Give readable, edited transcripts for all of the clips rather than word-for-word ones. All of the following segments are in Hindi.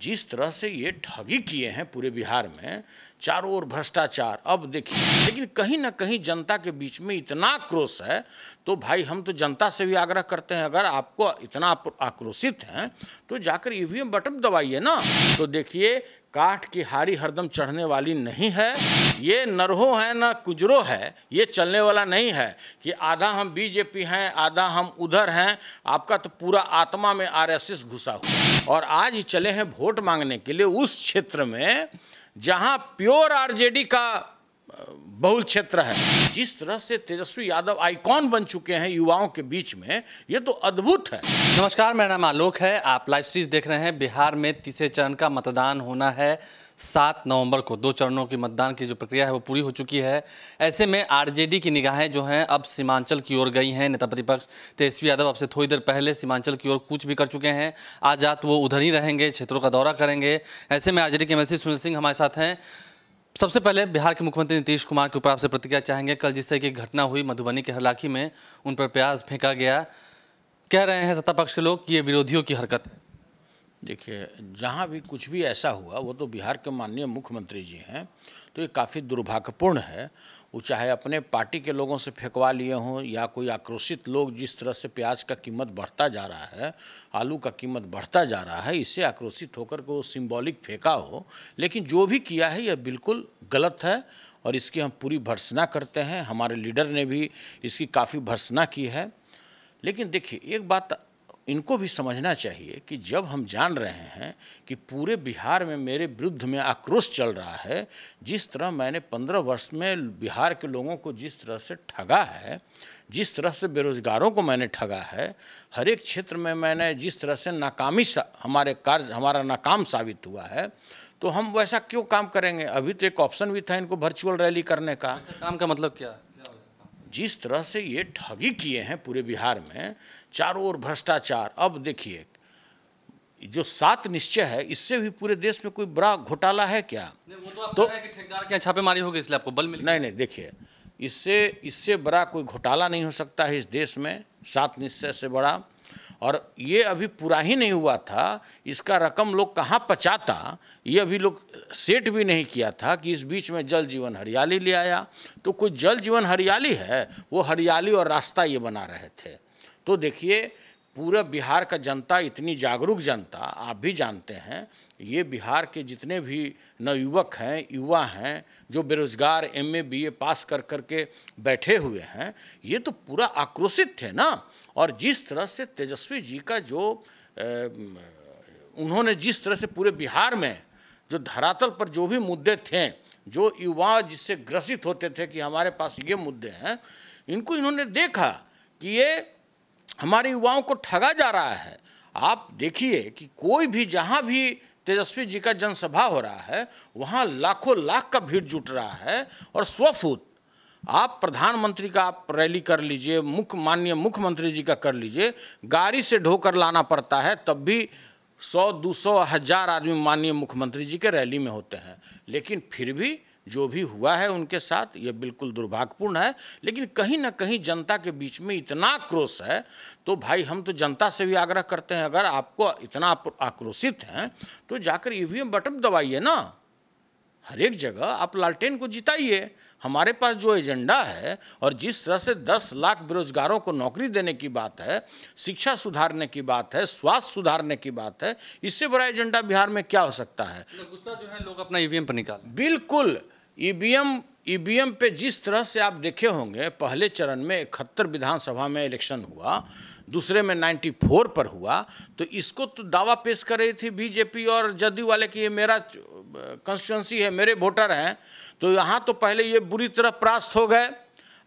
जिस तरह से ये ठगी किए हैं पूरे बिहार में, चारों ओर भ्रष्टाचार। अब देखिए, लेकिन कहीं ना कहीं जनता के बीच में इतना आक्रोश है, तो भाई हम तो जनता से भी आग्रह करते हैं, अगर आपको इतना आक्रोशित हैं तो जाकर ईवीएम बटन दबाइए ना। तो देखिए, काठ की हारी हरदम चढ़ने वाली नहीं है, ये नरहो है ना कुजरो है, ये चलने वाला नहीं है कि आधा हम बीजेपी हैं आधा हम उधर हैं। आपका तो पूरा आत्मा में आरएसएस घुसा हुआ, और आज ही चले हैं वोट मांगने के लिए उस क्षेत्र में जहां प्योर आरजेडी का बहुल क्षेत्र है। जिस तरह से तेजस्वी यादव आइकॉन बन चुके हैं युवाओं के बीच में, ये तो अद्भुत है। नमस्कार, मेरा नाम आलोक है, आप लाइव सीरीज देख रहे हैं। बिहार में तीसरे चरण का मतदान होना है 7 नवंबर को। 2 चरणों की मतदान की जो प्रक्रिया है वो पूरी हो चुकी है। ऐसे में आरजेडी की निगाहें जो हैं अब सीमांचल की ओर गई हैं। नेता प्रतिपक्ष तेजस्वी यादव अब से थोड़ी देर पहले सीमांचल की ओर कूच भी कर चुके हैं। आज रात वो उधर ही रहेंगे, क्षेत्रों का दौरा करेंगे। ऐसे में आरजेडी के एमएलसी सुनील सिंह हमारे साथ हैं। सबसे पहले बिहार के मुख्यमंत्री नीतीश कुमार के ऊपर आपसे प्रतिक्रिया चाहेंगे। कल जिस तरह की घटना हुई मधुबनी के हरलाखी में, उन पर प्याज फेंका गया, कह रहे हैं सत्ता पक्ष के लोग कि ये विरोधियों की हरकत है। देखिए, जहाँ भी कुछ भी ऐसा हुआ, वो तो बिहार के माननीय मुख्यमंत्री जी हैं, तो ये काफ़ी दुर्भाग्यपूर्ण है। वो चाहे अपने पार्टी के लोगों से फेंकवा लिए हों या कोई आक्रोशित लोग, जिस तरह से प्याज का कीमत बढ़ता जा रहा है, आलू का कीमत बढ़ता जा रहा है, इससे आक्रोशित होकर को सिंबॉलिक फेंका हो। लेकिन जो भी किया है यह बिल्कुल गलत है और इसकी हम पूरी भर्त्सना करते हैं। हमारे लीडर ने भी इसकी काफ़ी भर्त्सना की है। लेकिन देखिए, एक बात इनको भी समझना चाहिए कि जब हम जान रहे हैं कि पूरे बिहार में मेरे विरुद्ध में आक्रोश चल रहा है, जिस तरह मैंने 15 वर्ष में बिहार के लोगों को जिस तरह से ठगा है, जिस तरह से बेरोजगारों को मैंने ठगा है, हर एक क्षेत्र में मैंने जिस तरह से हमारा नाकाम साबित हुआ है, तो हम वैसा क्यों काम करेंगे। अभी तो एक ऑप्शन भी था इनको वर्चुअल रैली करने का। काम का मतलब क्या है? जिस तरह से ये ठगी किए हैं पूरे बिहार में, चारों ओर भ्रष्टाचार। अब देखिए, जो 7 निश्चय है, इससे भी पूरे देश में कोई बड़ा घोटाला है क्या? वो तो आप कह रहे हैं कि ठेकेदार के छापेमारी होगी इसलिए आपको बल मिल। नहीं, देखिए, इससे बड़ा कोई घोटाला नहीं हो सकता है इस देश में, 7 निश्चय से बड़ा। और ये अभी पूरा ही नहीं हुआ था, इसका रकम लोग कहाँ पचाता, ये अभी लोग सेट भी नहीं किया था कि इस बीच में जल जीवन हरियाली ले आया। तो कोई जल जीवन हरियाली है, वो हरियाली और रास्ता ये बना रहे थे। तो देखिए, पूरा बिहार का जनता इतनी जागरूक जनता, आप भी जानते हैं, ये बिहार के जितने भी नवयुवक हैं, युवा हैं, जो बेरोजगार MA BA पास कर के बैठे हुए हैं, ये तो पूरा आक्रोशित थे ना। और जिस तरह से तेजस्वी जी का उन्होंने जिस तरह से पूरे बिहार में जो धरातल पर जो भी मुद्दे थे, जो युवा जिससे ग्रसित होते थे कि हमारे पास ये मुद्दे हैं, इनको इन्होंने देखा कि ये हमारे युवाओं को ठगा जा रहा है। आप देखिए कि कोई भी जहाँ भी तेजस्वी जी का जनसभा हो रहा है, वहाँ लाखों लाख का भीड़ जुट रहा है। और स्वफुत आप प्रधानमंत्री का आप रैली कर लीजिए, माननीय मुख्यमंत्री जी का कर लीजिए, गाड़ी से ढोकर लाना पड़ता है, तब भी 100, 200, 1000 आदमी माननीय मुख्यमंत्री जी के रैली में होते हैं। लेकिन फिर भी जो भी हुआ है उनके साथ, ये बिल्कुल दुर्भाग्यपूर्ण है। लेकिन कहीं ना कहीं जनता के बीच में इतना आक्रोश है, तो भाई हम तो जनता से भी आग्रह करते हैं, अगर आपको इतना आक्रोशित हैं तो जाकर ईवीएम बटन दबाइए ना। हर एक जगह आप लालटेन को जिताइए। हमारे पास जो एजेंडा है, और जिस तरह से 10 लाख बेरोजगारों को नौकरी देने की बात है, शिक्षा सुधारने की बात है, स्वास्थ्य सुधारने की बात है, इससे बड़ा एजेंडा बिहार में क्या हो सकता है। गुस्सा जो है लोग अपना ईवीएम पर निकाल। बिल्कुल, ईवीएम पे जिस तरह से आप देखे होंगे, पहले चरण में 71 विधानसभा में इलेक्शन हुआ, दूसरे में 94 पर हुआ, तो इसको तो दावा पेश कर रही थी बीजेपी और जदयू वाले कि ये मेरा कंस्टिट्यूंसी है, मेरे वोटर हैं। तो यहाँ तो पहले ये बुरी तरह परास्त हो गए।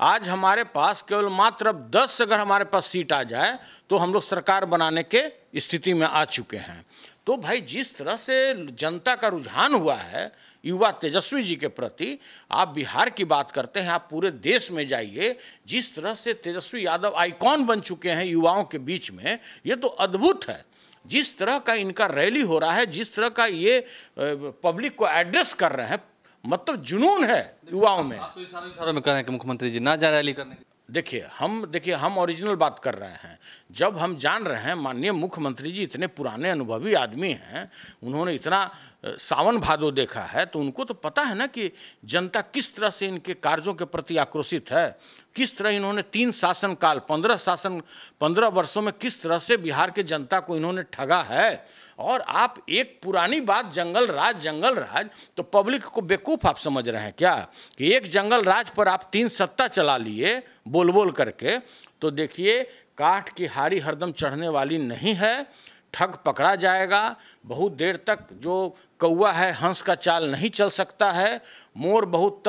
आज हमारे पास केवल मात्र अब 10 अगर हमारे पास सीट आ जाए तो हम लोग सरकार बनाने के स्थिति में आ चुके हैं। तो भाई, जिस तरह से जनता का रुझान हुआ है युवा तेजस्वी जी के प्रति, आप बिहार की बात करते हैं, आप पूरे देश में जाइए, जिस तरह से तेजस्वी यादव आइकॉन बन चुके हैं युवाओं के बीच में, ये तो अद्भुत है। जिस तरह का इनका रैली हो रहा है, जिस तरह का ये पब्लिक को एड्रेस कर रहे हैं, मतलब जुनून है युवाओं में। आप तो इशारों में कह रहे हैं कि मुख्यमंत्री जी ना जाए रैली करने। देखिए हम ओरिजिनल बात कर रहे हैं। जब हम जान रहे हैं माननीय मुख्यमंत्री जी इतने पुराने अनुभवी आदमी हैं, उन्होंने इतना सावन भादो देखा है, तो उनको तो पता है ना कि जनता किस तरह से इनके कार्यों के प्रति आक्रोशित है, किस तरह इन्होंने 3 शासनकाल 15 वर्षों में किस तरह से बिहार के जनता को इन्होंने ठगा है। और आप एक पुरानी बात जंगल राज, तो पब्लिक को बेवकूफ़ आप समझ रहे हैं क्या कि एक जंगल राज पर आप 3 सत्ता चला लिए बोल करके। तो देखिए, काठ की हारी हरदम चढ़ने वाली नहीं है, ठग पकड़ा जाएगा। बहुत देर तक जो कौवा है हंस का चाल नहीं चल सकता है, मोर बहुत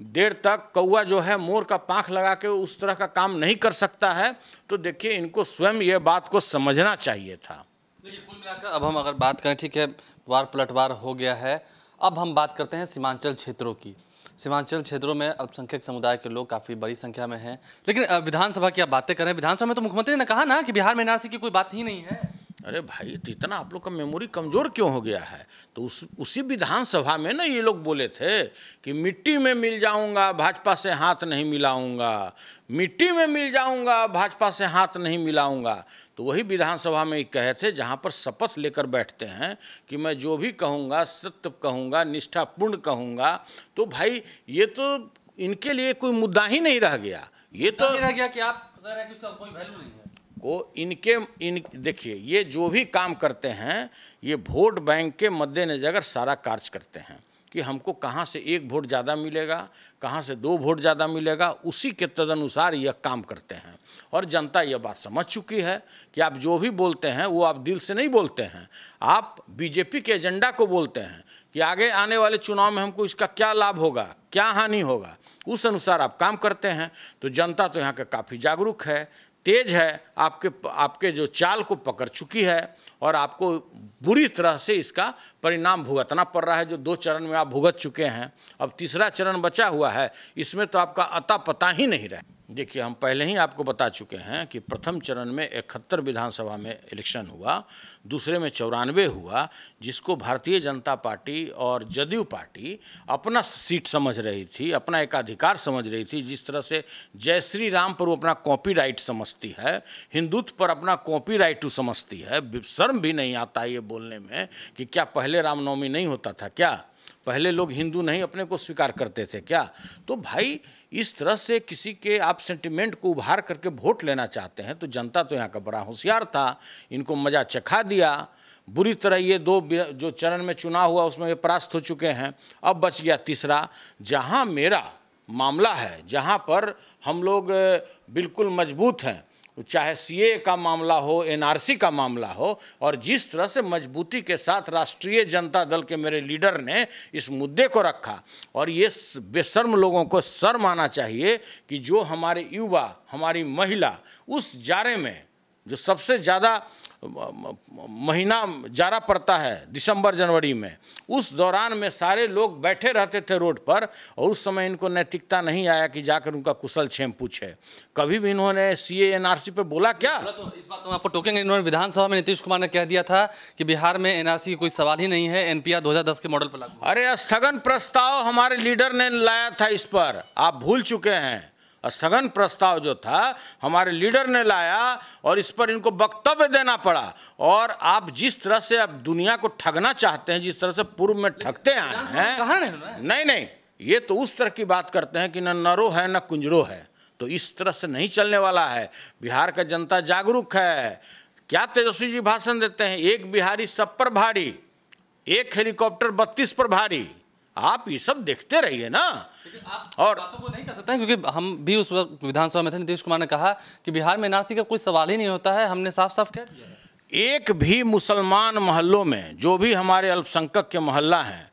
देर तक कौवा जो है मोर का पाँख लगा के उस तरह का काम नहीं कर सकता है। तो देखिए, इनको स्वयं ये बात को समझना चाहिए था। देखिए, कुल मिलाकर अब हम अगर बात करें, ठीक है, वार पलटवार हो गया है, अब हम बात करते हैं सीमांचल क्षेत्रों की। सीमांचल क्षेत्रों में अल्पसंख्यक समुदाय के लोग काफ़ी बड़ी संख्या में हैं, लेकिन विधानसभा की आप बातें करें, विधानसभा में तो मुख्यमंत्री ने कहा ना कि बिहार में एनआरसी की कोई बात ही नहीं है। अरे भाई, तो इतना आप लोग का मेमोरी कमज़ोर क्यों हो गया है? तो उसी विधानसभा में ना ये लोग बोले थे कि मिट्टी में मिल जाऊंगा, भाजपा से हाथ नहीं मिलाऊंगा, मिट्टी में मिल जाऊंगा, भाजपा से हाथ नहीं मिलाऊंगा। तो वही विधानसभा में कहे थे जहां पर शपथ लेकर बैठते हैं कि मैं जो भी कहूँगा सत्य कहूँगा, निष्ठापूर्ण कहूँगा। तो भाई, ये तो इनके लिए कोई मुद्दा ही नहीं रह गया। ये तो रह गया कि आप कह रहे हैं कि उसका कोई वैल्यू नहीं है। देखिए, ये जो भी काम करते हैं ये वोट बैंक के मद्देनजर सारा कार्य करते हैं कि हमको कहाँ से 1 वोट ज़्यादा मिलेगा, कहाँ से 2 वोट ज़्यादा मिलेगा, उसी के तदनुसार यह काम करते हैं। और जनता यह बात समझ चुकी है कि आप जो भी बोलते हैं वो आप दिल से नहीं बोलते हैं, आप बीजेपी के एजेंडा को बोलते हैं कि आगे आने वाले चुनाव में हमको इसका क्या लाभ होगा, क्या हानि होगा, उस अनुसार आप काम करते हैं। तो जनता तो यहाँ का काफ़ी जागरूक है, तेज है, आपके जो चाल को पकड़ चुकी है और आपको बुरी तरह से इसका परिणाम भुगतना पड़ रहा है। जो 2 चरण में आप भुगत चुके हैं, अब तीसरा चरण बचा हुआ है, इसमें तो आपका अता पता ही नहीं रहा। देखिए, हम पहले ही आपको बता चुके हैं कि प्रथम चरण में 71 विधानसभा में इलेक्शन हुआ, दूसरे में 94 हुआ, जिसको भारतीय जनता पार्टी और जदयू पार्टी अपना सीट समझ रही थी, अपना एकाधिकार समझ रही थी। जिस तरह से जय श्री राम पर वो अपना कॉपीराइट समझती है, हिंदुत्व पर अपना कॉपीराइट समझती है। शर्म भी नहीं आता ये बोलने में कि क्या पहले रामनवमी नहीं होता था क्या? पहले लोग हिंदू नहीं अपने को स्वीकार करते थे क्या? तो भाई, इस तरह से किसी के आप सेंटिमेंट को उभार करके वोट लेना चाहते हैं, तो जनता तो यहाँ का बड़ा होशियार था, इनको मज़ा चखा दिया बुरी तरह। ये 2 जो चरण में चुनाव हुआ उसमें ये परास्त हो चुके हैं। अब बच गया तीसरा, जहाँ मेरा मामला है, जहाँ पर हम लोग बिल्कुल मजबूत हैं, चाहे सीए का मामला हो, एनआरसी का मामला हो, और जिस तरह से मजबूती के साथ राष्ट्रीय जनता दल के मेरे लीडर ने इस मुद्दे को रखा। और ये बेशर्म लोगों को शर्म आना चाहिए कि जो हमारे युवा, हमारी महिला उस जाड़े में, जो सबसे ज़्यादा महीना जाड़ा पड़ता है दिसंबर जनवरी में, उस दौरान में सारे लोग बैठे रहते थे रोड पर, और उस समय इनको नैतिकता नहीं आया कि जाकर उनका कुशल क्षेम पूछे। कभी भी इन्होंने सीए एनआरसी पे बोला क्या? तो इस बात में आपको टोकेंगे, इन्होंने विधानसभा में नीतीश कुमार ने कह दिया था कि बिहार में एनआरसी की कोई सवाल ही नहीं है, एनपीआर 2010 के मॉडल पर लागू। अरे, स्थगन प्रस्ताव हमारे लीडर ने लाया था, इस पर आप भूल चुके हैं। स्थगन प्रस्ताव जो था हमारे लीडर ने लाया और इस पर इनको वक्तव्य देना पड़ा। और आप जिस तरह से अब दुनिया को ठगना चाहते हैं, जिस तरह से पूर्व में ठगते आए हैं, नहीं, ये तो उस तरह की बात करते हैं कि न नरो है न कुंजरो है। तो इस तरह से नहीं चलने वाला है। बिहार का जनता जागरूक है। क्या तेजस्वी जी भाषण देते हैं, 1 बिहारी सब पर भारी, 1 हेलीकॉप्टर 32 पर भारी। आप ये सब देखते रहिए ना। आप और बातों को नहीं कर सकते हैं, क्योंकि हम भी उस वक्त विधानसभा में थे। नीतीश कुमार ने कहा कि बिहार में एनआरसी का कोई सवाल ही नहीं होता है, हमने साफ साफ कह दिया है। एक भी मुसलमान मोहल्लों में, जो भी हमारे अल्पसंख्यक के मोहल्ला हैं,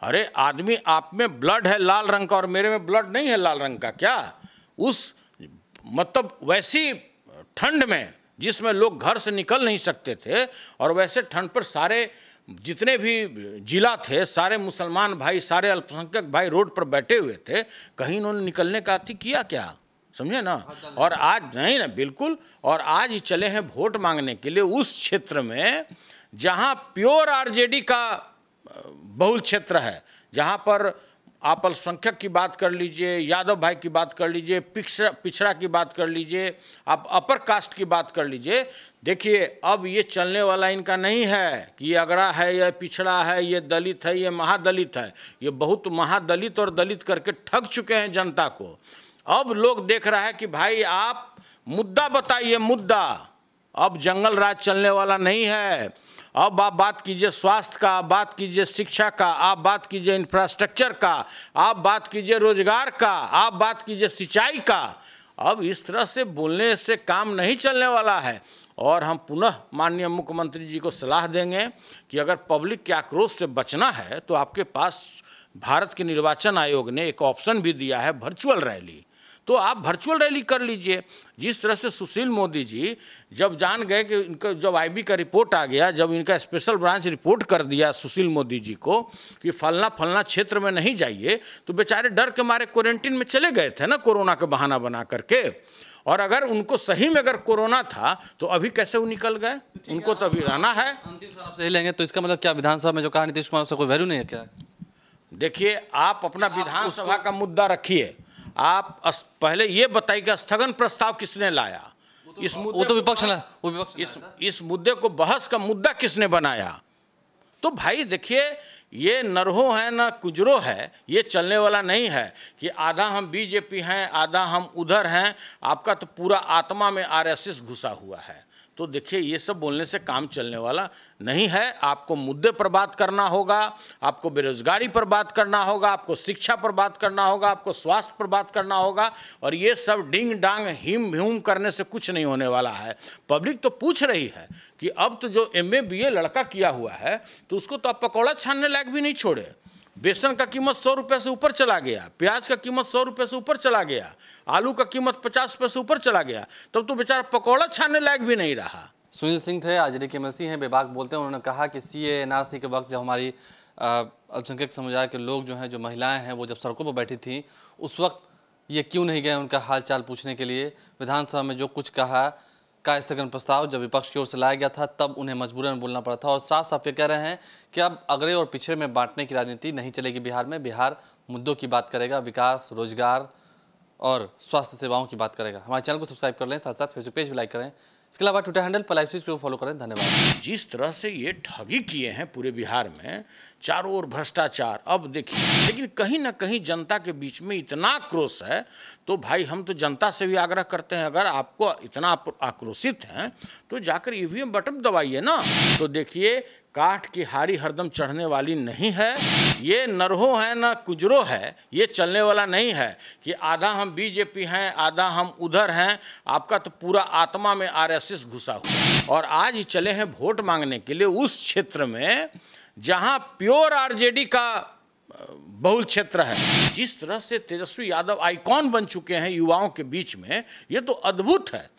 अरे आदमी, आप में ब्लड है लाल रंग का और मेरे में ब्लड नहीं है लाल रंग का क्या? उस मतलब वैसी ठंड में जिसमें लोग घर से निकल नहीं सकते थे, और वैसे ठंड पर सारे जितने भी जिला थे, सारे मुसलमान भाई, सारे अल्पसंख्यक भाई रोड पर बैठे हुए थे। कहीं इन्होंने निकलने का अति किया क्या? समझे ना। और आज नहीं ना, बिल्कुल। और आज ही चले हैं वोट मांगने के लिए उस क्षेत्र में जहां प्योर आरजेडी का बहुल क्षेत्र है, जहां पर आप अल्पसंख्यक की बात कर लीजिए, यादव भाई की बात कर लीजिए, पिछड़ा की बात कर लीजिए, आप अपर कास्ट की बात कर लीजिए। देखिए अब ये चलने वाला इनका नहीं है कि ये अगड़ा है, ये पिछड़ा है, ये दलित है, ये महादलित है। ये बहुत महादलित और दलित करके ठग चुके हैं जनता को। अब लोग देख रहा है कि भाई आप मुद्दा बताइए, मुद्दा। अब जंगल राज चलने वाला नहीं है। अब आप बात कीजिए स्वास्थ्य का, आप बात कीजिए शिक्षा का, आप बात कीजिए इंफ्रास्ट्रक्चर का, आप बात कीजिए रोजगार का, आप बात कीजिए सिंचाई का। अब इस तरह से बोलने से काम नहीं चलने वाला है। और हम पुनः माननीय मुख्यमंत्री जी को सलाह देंगे कि अगर पब्लिक के आक्रोश से बचना है तो आपके पास भारत के निर्वाचन आयोग ने एक ऑप्शन भी दिया है, वर्चुअल रैली। तो आप वर्चुअल रैली कर लीजिए। जिस तरह से सुशील मोदी जी जब जान गए कि इनका जब आईबी का रिपोर्ट आ गया, जब इनका स्पेशल ब्रांच रिपोर्ट कर दिया सुशील मोदी जी को कि फलना क्षेत्र में नहीं जाइए, तो बेचारे डर के मारे क्वारंटीन में चले गए थे ना, कोरोना का बहाना बना करके। और अगर उनको सही में अगर कोरोना था तो अभी कैसे वो निकल गए? उनको तो अभी रहना है। अंतिम सवाल आपसे लेंगे तो इसका मतलब क्या विधानसभा में जो कहा नीतीश कुमार, उसका कोई वैल्यू नहीं है क्या? देखिए आप अपना विधानसभा का मुद्दा रखिए। आप पहले ये बताइए कि स्थगन प्रस्ताव किसने लाया? इस मुद्दे वो तो विपक्ष ने, वो विपक्ष इस मुद्दे को बहस का मुद्दा किसने बनाया? तो भाई देखिए ये नरहो है ना कुजरो है, ये चलने वाला नहीं है कि आधा हम बीजेपी हैं, आधा हम उधर हैं। आपका तो पूरा आत्मा में आरएसएस घुसा हुआ है। तो देखिए ये सब बोलने से काम चलने वाला नहीं है। आपको मुद्दे पर बात करना होगा, आपको बेरोजगारी पर बात करना होगा, आपको शिक्षा पर बात करना होगा, आपको स्वास्थ्य पर बात करना होगा। और ये सब डिंग डांग हिम ह्यूम करने से कुछ नहीं होने वाला है। पब्लिक तो पूछ रही है कि अब तो जो MA BA लड़का किया हुआ है तो उसको तो आप पकौड़ा छानने लायक भी नहीं छोड़े। बेसन का कीमत 100 रुपये से ऊपर चला गया, प्याज का कीमत 100 रुपये से ऊपर चला गया, आलू का कीमत 50 रुपये से ऊपर चला गया, तब तो बेचारा पकौड़ा छानने लायक भी नहीं रहा। सुनील सिंह थे, आरजेडी के MLC हैं, बेबाक बोलते हैं। उन्होंने कहा कि CA NRC के वक्त जब हमारी अल्पसंख्यक समुदाय के लोग जो हैं, जो महिलाएं हैं, वो जब सड़कों पर बैठी थी, उस वक्त ये क्यों नहीं गए उनका हाल चाल पूछने के लिए? विधानसभा में जो कुछ कहा का स्थगन प्रस्ताव जब विपक्ष की ओर से लाया गया था तब उन्हें मजबूरन बोलना पड़ा था। और साफ साफ ये कह रहे हैं कि अब अगड़े और पिछड़े में बांटने की राजनीति नहीं चलेगी बिहार में। बिहार मुद्दों की बात करेगा, विकास, रोजगार और स्वास्थ्य सेवाओं की बात करेगा। हमारे चैनल को सब्सक्राइब कर लें, साथ साथ फेसबुक पेज भी लाइक करें। इसके अलावा ट्विटर हैंडल पर लाइव को फॉलो करें। धन्यवाद। जिस तरह से ये ठगी किए हैं पूरे बिहार में, चारों ओर भ्रष्टाचार। अब देखिए, लेकिन कहीं ना कहीं जनता के बीच में इतना आक्रोश है, तो भाई हम तो जनता से भी आग्रह करते हैं, अगर आपको इतना आक्रोशित हैं तो जाकर EVM बटन दबाइए ना। तो देखिए काठ की हारी हरदम चढ़ने वाली नहीं है। ये नरहो है ना कुजरो है, ये चलने वाला नहीं है कि आधा हम बीजेपी हैं, आधा हम उधर हैं। आपका तो पूरा आत्मा में RSS घुसा हुआ। और आज ही चले हैं वोट मांगने के लिए उस क्षेत्र में जहां प्योर RJD का बहुल क्षेत्र है। जिस तरह से तेजस्वी यादव आइकॉन बन चुके हैं युवाओं के बीच में, ये तो अद्भुत है।